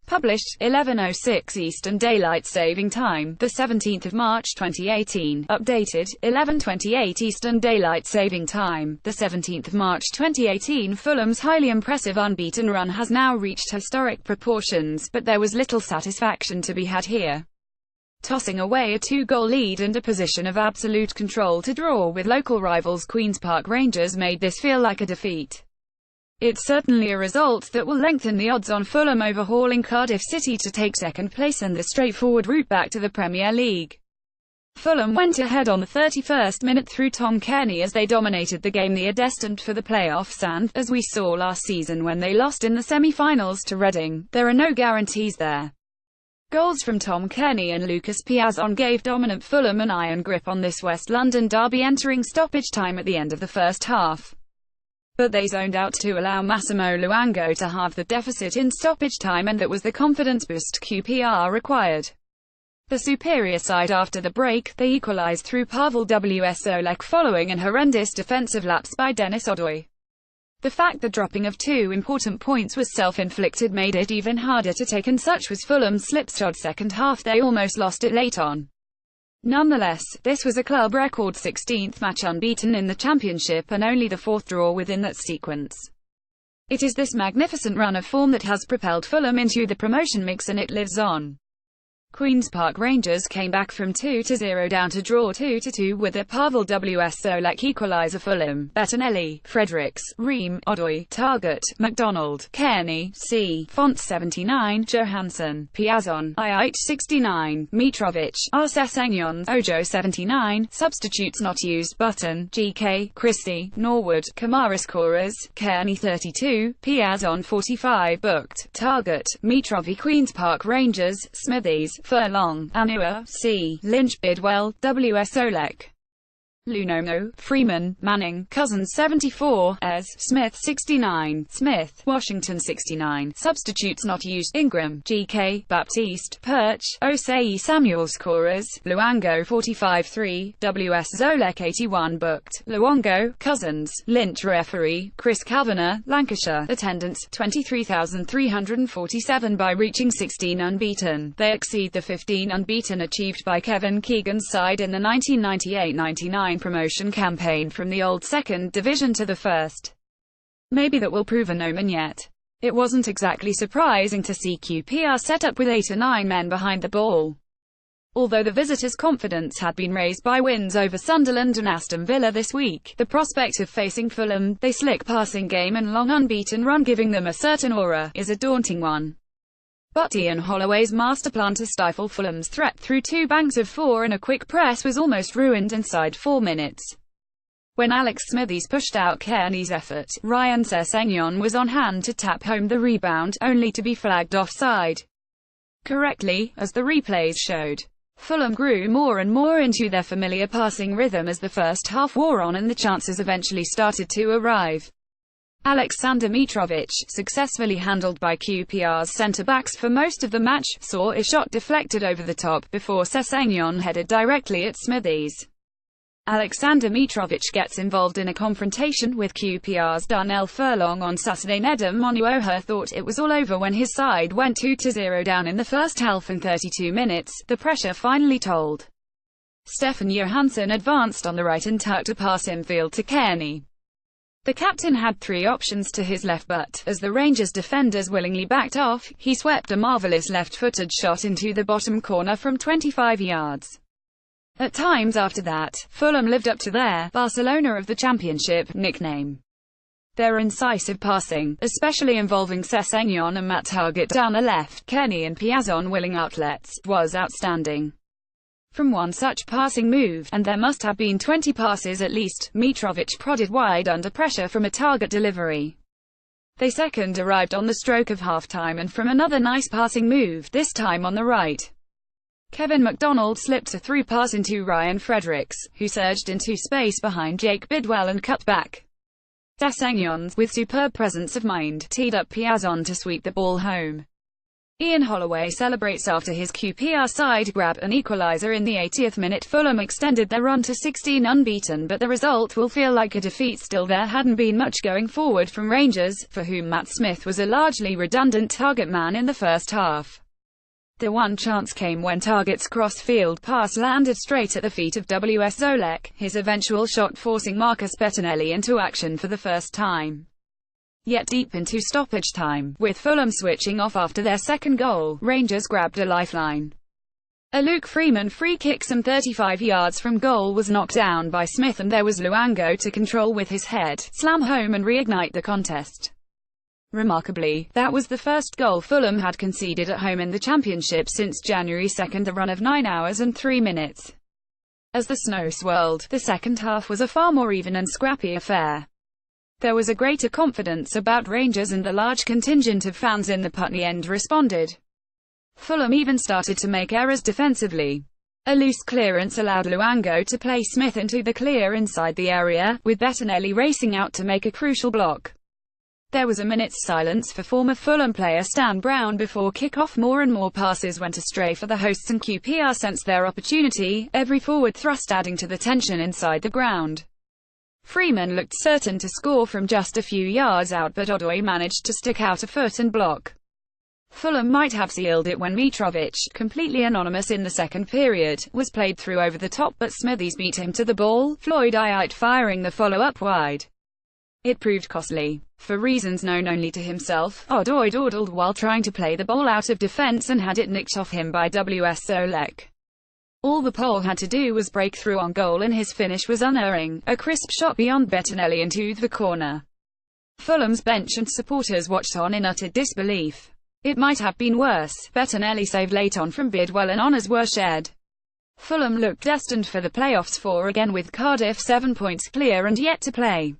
Published, 11:06 Eastern Daylight Saving Time, the 17th of March 2018. Updated, 11:28 Eastern Daylight Saving Time, the 17th of March 2018. Fulham's highly impressive unbeaten run has now reached historic proportions, but there was little satisfaction to be had here. Tossing away a two-goal lead and a position of absolute control to draw with local rivals Queen's Park Rangers made this feel like a defeat. It's certainly a result that will lengthen the odds on Fulham overhauling Cardiff City to take second place and the straightforward route back to the Premier League. Fulham went ahead on the 31st minute through Tom Cairney as they dominated the game. They are destined for the playoffs and, as we saw last season when they lost in the semi-finals to Reading, there are no guarantees there. Goals from Tom Cairney and Lucas Piazon gave dominant Fulham an iron grip on this West London derby entering stoppage time at the end of the first half. But they zoned out to allow Massimo Luango to halve the deficit in stoppage time, and that was the confidence boost QPR required. The superior side after the break, they equalised through Pavel Wsolek following an horrendous defensive lapse by Denis Odoi. The fact that dropping of 2 important points was self-inflicted made it even harder to take, and such was Fulham's slipshod second half. They almost lost it late on. Nonetheless, this was a club record 16th match unbeaten in the Championship and only the 4th draw within that sequence. It is this magnificent run of form that has propelled Fulham into the promotion mix, and it lives on. Queen's Park Rangers came back from 2-0 down to draw 2-2 with a Pavel Wsolek equaliser. Fulham: Bettinelli, Fredericks, Ream, Odoi, Targett, McDonald, Cairney, C. Font 79, Johansson, Piazon, Ait 69, Mitrovic, Sessegnon, Ojo 79, substitutes not used: Button, GK, Christie, Norwood, Kamara. Scorers: Cairney 32, Piazon 45, booked, Targett, Mitrovic. Queen's Park Rangers: Smithies, Furlong, Anua, C. Lynch, Bidwell, Wsolek, Lunomo, Freeman, Manning, Cousins 74, Smith 69, Smith, Washington 69, substitutes not used: Ingram, GK, Baptiste, Perch, Osei Samuel. Scorers: Luango 45-3, Wsolek 81, booked, Luongo, Cousins, Lynch. Referee: Chris Kavanagh, Lancashire. Attendance: 23,347. By reaching 16 unbeaten, they exceed the 15 unbeaten achieved by Kevin Keegan's side in the 1998-99 promotion campaign from the old second division to the first. Maybe that will prove an omen yet. It wasn't exactly surprising to see QPR set up with 8 or 9 men behind the ball. Although the visitors' confidence had been raised by wins over Sunderland and Aston Villa this week, the prospect of facing Fulham, their slick passing game and long unbeaten run giving them a certain aura, is a daunting one. But Ian Holloway's masterplan to stifle Fulham's threat through 2 banks of 4 and a quick press was almost ruined inside 4 minutes. When Alex Smithies pushed out Cairney's effort, Ryan Sessegnon was on hand to tap home the rebound, only to be flagged offside. Correctly, as the replays showed. Fulham grew more and more into their familiar passing rhythm as the first half wore on and the chances eventually started to arrive. Alexander Mitrovic, successfully handled by QPR's centre-backs for most of the match, saw a shot deflected over the top before Sessegnon headed directly at Smithies. Alexander Mitrovic gets involved in a confrontation with QPR's Darnell Furlong on Saturday. Nedum Onuoha thought it was all over when his side went 2-0 down in the first half and 32 minutes, the pressure finally told. Stefan Johansson advanced on the right and tucked a pass infield to Cairney. The captain had 3 options to his left, but, as the Rangers defenders willingly backed off, he swept a marvellous left-footed shot into the bottom corner from 25 yards. At times after that, Fulham lived up to their Barcelona of the Championship nickname. Their incisive passing, especially involving Sessegnon and Matt Targett down the left, Cairney and Piazon willing outlets, was outstanding. From one such passing move, and there must have been 20 passes at least, Mitrovic prodded wide under pressure from a Targett delivery. They second arrived on the stroke of half-time and from another nice passing move, this time on the right. Kevin McDonald slipped a through pass into Ryan Fredericks, who surged into space behind Jake Bidwell and cut back. Sessegnon, with superb presence of mind, teed up Piazon to sweep the ball home. Ian Holloway celebrates after his QPR side grabbed an equaliser in the 80th minute. Fulham extended their run to 16 unbeaten, but the result will feel like a defeat. Still, there hadn't been much going forward from Rangers, for whom Matt Smith was a largely redundant target man in the first half. The one chance came when Target's cross-field pass landed straight at the feet of W.S. Zolek, his eventual shot forcing Marcus Bettinelli into action for the first time. Yet deep into stoppage time, with Fulham switching off after their second goal, Rangers grabbed a lifeline. A Luke Freeman free kick some 35 yards from goal was knocked down by Smith, and there was Luango to control with his head, slam home and reignite the contest. Remarkably, that was the first goal Fulham had conceded at home in the Championship since January 2, a run of 9 hours and 3 minutes. As the snow swirled, the second half was a far more even and scrappy affair. There was a greater confidence about Rangers, and the large contingent of fans in the Putney end responded. Fulham even started to make errors defensively. A loose clearance allowed Luango to play Smith into the clear inside the area, with Bettinelli racing out to make a crucial block. There was a minute's silence for former Fulham player Stan Brown before kick-off. More and more passes went astray for the hosts, and QPR sensed their opportunity, every forward thrust adding to the tension inside the ground. Freeman looked certain to score from just a few yards out, but Odoi managed to stick out a foot and block. Fulham might have sealed it when Mitrovic, completely anonymous in the second period, was played through over the top, but Smithies beat him to the ball, Floyd Ayite firing the follow-up wide. It proved costly. For reasons known only to himself, Odoi dawdled while trying to play the ball out of defence and had it nicked off him by W.S. Zolek. All the Pole had to do was break through on goal, and his finish was unerring, a crisp shot beyond Bettinelli into the corner. Fulham's bench and supporters watched on in utter disbelief. It might have been worse. Bettinelli saved late on from Bidwell and honours were shared. Fulham looked destined for the playoffs again, with Cardiff 7 points clear and yet to play.